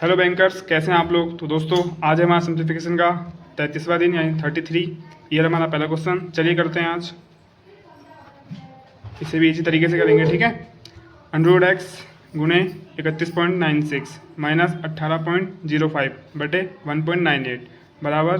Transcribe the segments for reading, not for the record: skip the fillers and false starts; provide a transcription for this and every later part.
Hello bankers, कैसे हैं आप लोग। तो दोस्तों आज है हमारा सिंप्लीफिकेशन का 33वां दिन यानी 33। ये हमारा पहला क्वेश्चन। चलिए करते हैं आज। इसे भी इसी तरीके से करेंगे, ठीक है। अंडर एक्स गुणे 31.96 माइनस 18.05 बटे 1.98 बराबर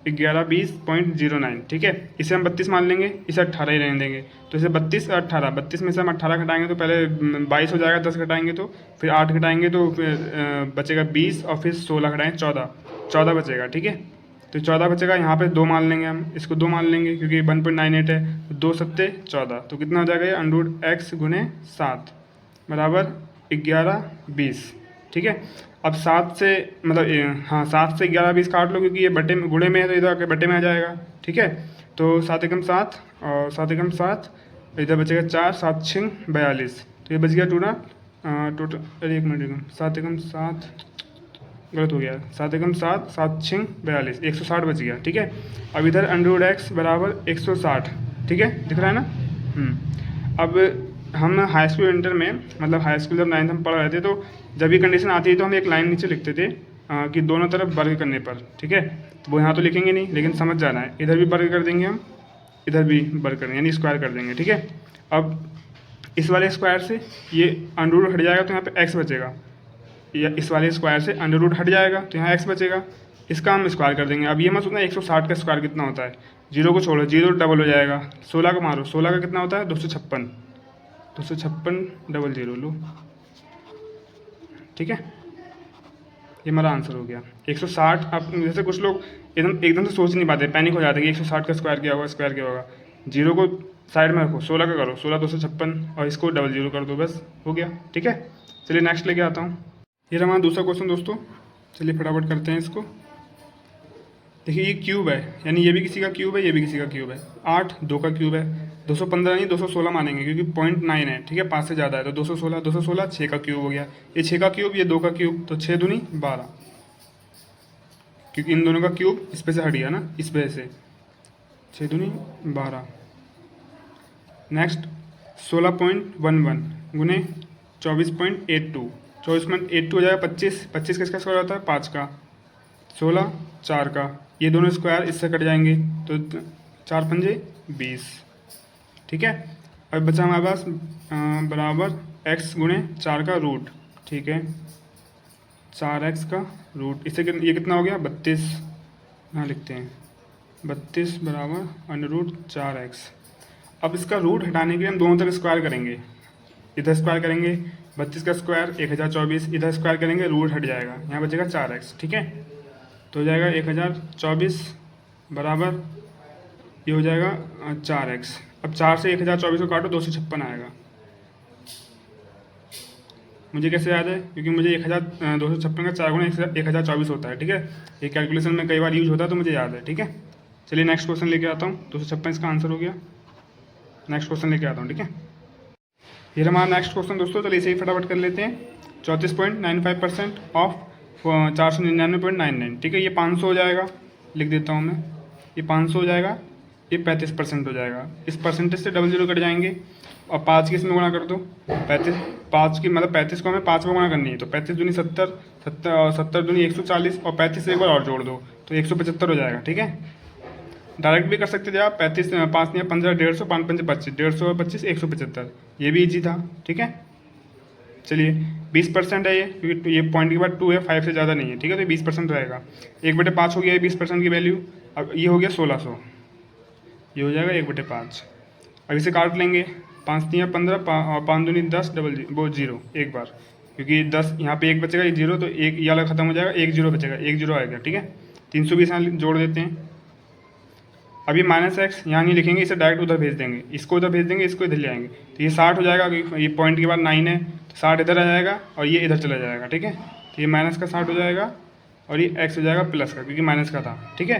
1120.09, ठीक है। इसे हम 32 मान लेंगे, इसे 18 ही रहने देंगे। तो इसे 32 और 18, 32 में से हम 18 घटाएंगे तो पहले 22 हो जाएगा, 10 घटाएंगे तो फिर 8 घटाएंगे तो फिर बचेगा 20 और फिर 16 घटाएंगे 14 बचेगा, ठीक है। तो 14 बचेगा, यहाँ पे 2 मान लेंगे, हम इसको 2 मान लेंगे क्योंकि 1.98 है। तो 2 सत्ते 14, तो कितना हो जाएगा ये अंडर एक्स गुणे 7 बराबर 1120, ठीक है। अब 7 से मतलब हाँ 7 से 1120 काट लो क्योंकि ये बटे में गुणे में है तो इधर आके बटे में आ जाएगा, ठीक है। तो 7 एकम 7 और 7 एकम 7, इधर बचेगा 4, 7 6 42, तो ये बच गया टोटल अरे 1 मिनट 7 एकम 7 गलत हो गया, 7 एकम 7, 7 6 42, 160 बच गया, ठीक है। अब इधर अंडर एक्स बराबर 160, ठीक है, दिख रहा है ना। अब हम हाई स्कूल इंटर में मतलब हाई स्कूल जब 9th हम पढ़ रहे थे तो जब ये कंडीशन आती है तो हम एक लाइन नीचे लिखते थे कि दोनों तरफ वर्ग करने पर, ठीक है। तो वो यहाँ तो लिखेंगे नहीं लेकिन समझ जाना है, इधर भी वर्ग कर देंगे हम, इधर भी वर्ग करेंगे यानी स्क्वायर कर देंगे, ठीक है। अब इस वाले स्क्वायर से ये अंडर रूट हट जाएगा तो यहाँ पे एक्स बचेगा, या इस वाले स्क्वायर से अंडर रूट हट जाएगा तो यहाँ एक्स बचेगा, इसका हम स्क्वायर कर देंगे। अब ये मत सोचना 160 का स्क्वायर कितना होता है, जीरो को छोड़ो, जीरो डबल हो जाएगा, 16 को मारो, 16 का कितना होता है 256, 256 डबल जीरो लो, ठीक है। ये हमारा आंसर हो गया 160। अब जैसे कुछ लोग एकदम से सोच नहीं पाते, पैनिक हो जाते कि 160 का स्क्वायर क्या होगा, स्क्वायर क्या होगा। जीरो को साइड में रखो, 16 का करो, 16 256 और इसको डबल जीरो कर दो, बस हो गया, ठीक है। चलिए नेक्स्ट लेके आता हूँ। ये हमारा दूसरा क्वेश्चन दोस्तों, चलिए फटाफट करते हैं इसको। देखिए ये क्यूब है, यानी ये भी किसी का क्यूब है, ये भी किसी का क्यूब है। 8 2 का क्यूब है, 215 नहीं 216 मानेंगे क्योंकि 0.9 है, ठीक है, 5 से ज़्यादा है तो 216, 216 6 का क्यूब हो गया। ये 6 का क्यूब, ये 2 का क्यूब, तो 6 दूनी 12, क्योंकि इन दोनों का क्यूब इस पे से हट गया ना, इस वजह से 6 दूनी 12। नेक्स्ट 16.11 गुने 24.82, 24.82 हो जाएगा 25, 25 किसका स्क्वायर होता है 5 का, 16 4 का, ये दोनों स्क्वायर इससे कट जाएंगे तो 4 पंजे 20, ठीक है। अब बचा हमारे पास बराबर x गुणे 4 का रूट, ठीक है, 4x का रूट, इससे ये कितना हो गया 32, यहाँ लिखते हैं 32 बराबर अंडर रूट 4x। अब इसका रूट हटाने के लिए हम दोनों तरफ स्क्वायर करेंगे, इधर स्क्वायर करेंगे 32 का स्क्वायर 1024, इधर स्क्वायर करेंगे रूट हट जाएगा, यहाँ बचेगा 4x, ठीक है। तो हो जाएगा 1024 बराबर ये हो जाएगा 4x। अब 4 से 1024 को काटो 256 आएगा। मुझे कैसे याद है, क्योंकि मुझे 1256 का 4 गुना 1024 होता है, ठीक है। ये कैलकुलेशन में कई बार यूज होता है तो मुझे याद है, ठीक है। चलिए नेक्स्ट क्वेश्चन लेके आता हूँ। 256 इसका आंसर हो गया। नेक्स्ट क्वेश्चन लेके आता हूँ, ठीक है। ये हमारा नेक्स्ट क्वेश्चन दोस्तों, चलिए इसे ही फटाफट कर लेते हैं। 34.95% ऑफ 499.99, ठीक है। ये 500 हो जाएगा, लिख देता हूँ मैं, ये 500 हो जाएगा, ये 35% हो जाएगा। इस परसेंटेज से डबल जीरो कट जाएंगे और 5 की इसमें गुणा कर दो, 35, 5 की मतलब 35 को हमें 5 में गुणा करनी है तो 35 दूनी 70, 70 और 70 दूनी 140 और 35 से एक बार और जोड़ दो तो 175 हो जाएगा, ठीक है। डायरेक्ट भी कर सकते थे आप, 35 5 या 15 150, 5 5 25, 150 और 25 175, ये भी इजी था, ठीक है। चलिए 20% है ये, क्योंकि ये पॉइंट के बाद 2 है, 5 से ज़्यादा नहीं है, ठीक है। तो 20% रहेगा, 1/5 हो गया 20% की वैल्यू। अब ये हो गया 1600, ये हो जाएगा 1/5। अब इसे काट लेंगे, 5 3 15 और 5 दूनी 10 डबल वो जीरो एक बार, क्योंकि 10 यहाँ पे 1 बचेगा, ये जीरो तो एक ये वाला खत्म हो जाएगा, 1 जीरो बचेगा, 1 जीरो आएगा, ठीक है। 320 यहाँ जोड़ देते हैं। अभी -x यहाँ नहीं लिखेंगे, इसे डायरेक्ट उधर भेज देंगे, इसको उधर भेज देंगे, इसको इधर ले आएंगे तो ये 60 हो जाएगा, क्योंकि ये पॉइंट के बाद 9 है तो 60 इधर आ जाएगा और ये इधर चला जाएगा, ठीक है। तो ये माइनस का 60 हो जाएगा और ये x हो जाएगा प्लस का, क्योंकि माइनस का था, ठीक है।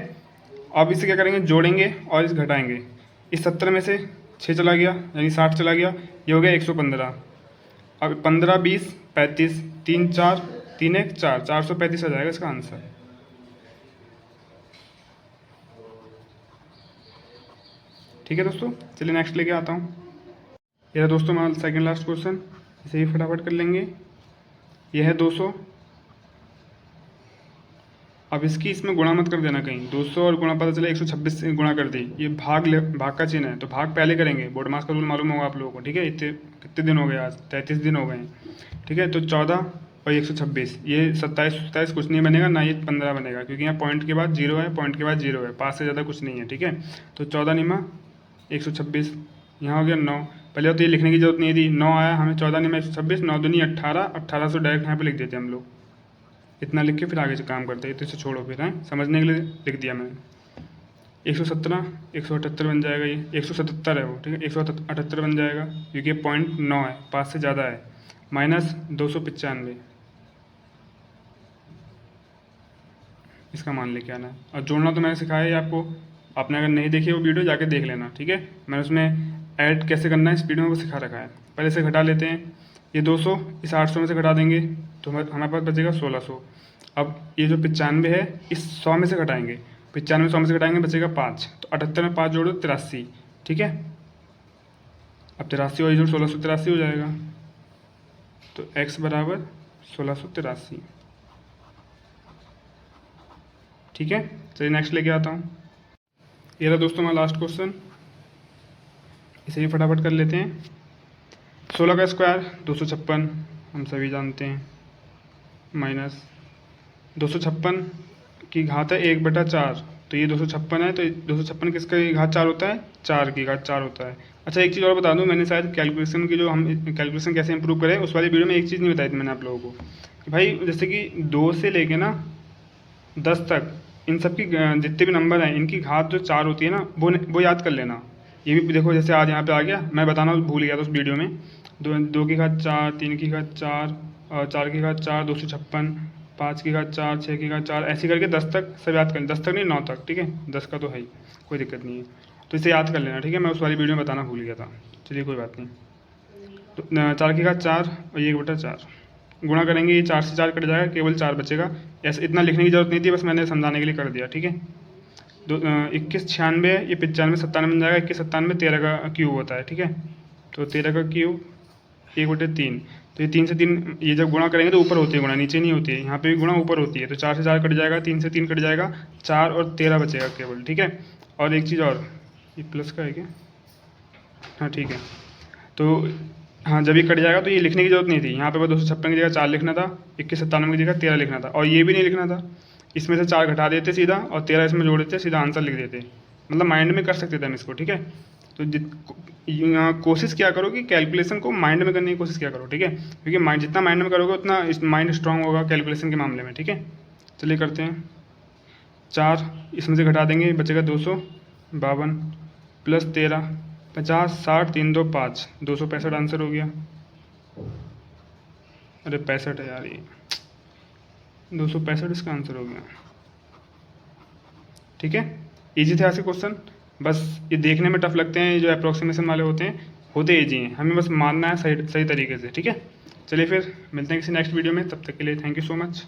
अब इसे क्या करेंगे, जोड़ेंगे और इस घटाएंगे। इस 70 में से 6 चला गया यानी 60 चला गया, ये हो गया 115। अब 15 20 35, 3 4 3 1 4, 435 आ जाएगा इसका आंसर। ठीक है दोस्तों, चलिए नेक्स्ट लेके आता हूँ। यह दोस्तों हमारा सेकंड लास्ट क्वेश्चन, इसे ही फटाफट कर लेंगे। यह है 200 अब इसकी इसमें गुणा मत कर देना कहीं, 200 और गुणा पता चला 126 से गुणा कर दी, ये भाग का चिन्ह है तो भाग पहले करेंगे। बोर्ड मास का रूल मालूम होगा आप लोगों को, ठीक है। इतने कितने दिन हो गए, आज 33 दिन हो गए हैं, ठीक है। तो 14 और 126, ये 27 कुछ नहीं बनेगा, ना ये 15 बनेगा, क्योंकि यहाँ पॉइंट के बाद 0 है, पॉइंट के बाद 0 है, 5 से ज़्यादा कुछ नहीं है, ठीक है। तो 14 निमा 126, यहाँ हो गया 9। पहले तो ये लिखने की जरूरत नहीं थी, 9 आया हमें, 14 निमा 126, 9 दूनी 18, 1800 डायरेक्ट यहाँ पे लिख देते हम लोग। इतना लिख के फिर आगे से काम करते हैं, तो इसे छोड़ो फिर, हैं समझने के लिए लिख दिया मैंने। 117 178 बन जाएगा, ये 177 है वो, ठीक है, 178 बन जाएगा, क्योंकि ये पॉइंट 9 है, 5 से ज़्यादा है। माइनस 295, इसका मान लेके आना है। और जोड़ना तो मैंने सिखाया है आपको, आपने अगर नहीं देखी वो वीडियो जाके देख लेना, ठीक है। मैंने उसमें ऐड कैसे करना है इस वीडियो में वो सिखा रखा है। पहले से घटा लेते हैं, ये 200 इस 800 में से घटा देंगे तो हमारे पास बचेगा 1600। अब ये जो 95 है इस 100 में से घटाएंगे, 95 100 में से घटाएंगे बचेगा 5, तो 78 में 5 जोड़ो 83, ठीक है। अब 83 और ये जो 1683 हो जाएगा, तो x बराबर 1683, ठीक है। चलिए नेक्स्ट लेके आता हूँ। ये रहा दोस्तों हमारा लास्ट क्वेश्चन, इसे भी फटाफट कर लेते हैं। 16 का स्क्वायर 256, हम सभी जानते हैं, माइनस 256 की घात है 1/4, तो ये 256 है, तो 256 किसका घात 4 होता है, 4 की घात 4 होता है। अच्छा एक चीज़ और बता दूं, मैंने शायद कैलकुलेशन की जो हम कैलकुलेशन कैसे इंप्रूव करें उस वाली वीडियो में एक चीज़ नहीं बताई थी मैंने आप लोगों को, कि भाई जैसे कि 2 से लेके ना 10 तक इन सब की जितने भी नंबर हैं इनकी घात जो 4 होती है ना, वो याद कर लेना। ये भी देखो जैसे आज यहाँ पे आ गया, मैं बताना भूल गया था उस वीडियो में। 2 की घात 4, 3 की घात 4, 4 की घात 4 256, 5 की घात 4, 6 की घात 4, ऐसे करके 10 तक सब याद कर लें, 10 तक नहीं 9 तक, ठीक है। 10 का तो है ही, कोई दिक्कत नहीं है, तो इसे याद कर लेना, ठीक है। मैं उस वाली वीडियो में बताना भूल गया था, चलिए कोई बात नहीं। तो 4 की घात 4 और ये 1/4 गुणा करेंगे, ये 4 से 4 कट जाएगा, केवल 4 बचेगा। ऐसे इतना लिखने की जरूरत नहीं थी, बस मैंने समझाने के लिए कर दिया, ठीक है। 21 96 है, ये 95 97 बन जाएगा, 21 97 13 का क्यूब होता है, ठीक है। तो 13 का क्यूब 1/3, तो ये 3 से 3 ये जब गुणा करेंगे तो ऊपर होती है गुणा, नीचे नहीं होती है, यहाँ पे भी गुणा ऊपर होती है। तो 4 से 4 कट जाएगा, 3 से 3 कट जाएगा, 4 और 13 बचेगा केवल, ठीक है। और एक चीज़ और, ये प्लस का है क्या, हाँ ठीक है। तो हाँ जब ये कट जाएगा तो ये लिखने की जरूरत नहीं थी, यहाँ पे बस 256 की जगह 4 लिखना था, 21 97 की जगह 13 लिखना था, और ये भी नहीं लिखना था, इसमें से 4 घटा देते सीधा और 13 इसमें जोड़ देते, सीधा आंसर लिख देते, मतलब माइंड में कर सकते थे हम इसको, ठीक है। तो कोशिश क्या करो कि कैलकुलेशन को माइंड में करने की कोशिश क्या करो, ठीक है, क्योंकि माइंड जितना माइंड में करोगे उतना माइंड स्ट्रांग होगा कैलकुलेशन के मामले में, ठीक है। चलिए करते हैं, 4 इसमें से घटा देंगे, बचेगा 252 प्लस 13 50 60 3 2 5 265 आंसर हो गया। अरे 65 है यार, ये 265 इसका आंसर हो गया, ठीक है। इजी थे ऐसे क्वेश्चन, बस ये देखने में टफ लगते हैं, ये जो अप्रोक्सीमेशन वाले होते इजी हैं, हमें बस मानना है सही तरीके से, ठीक है। चलिए फिर मिलते हैं किसी नेक्स्ट वीडियो में, तब तक के लिए थैंक यू सो मच।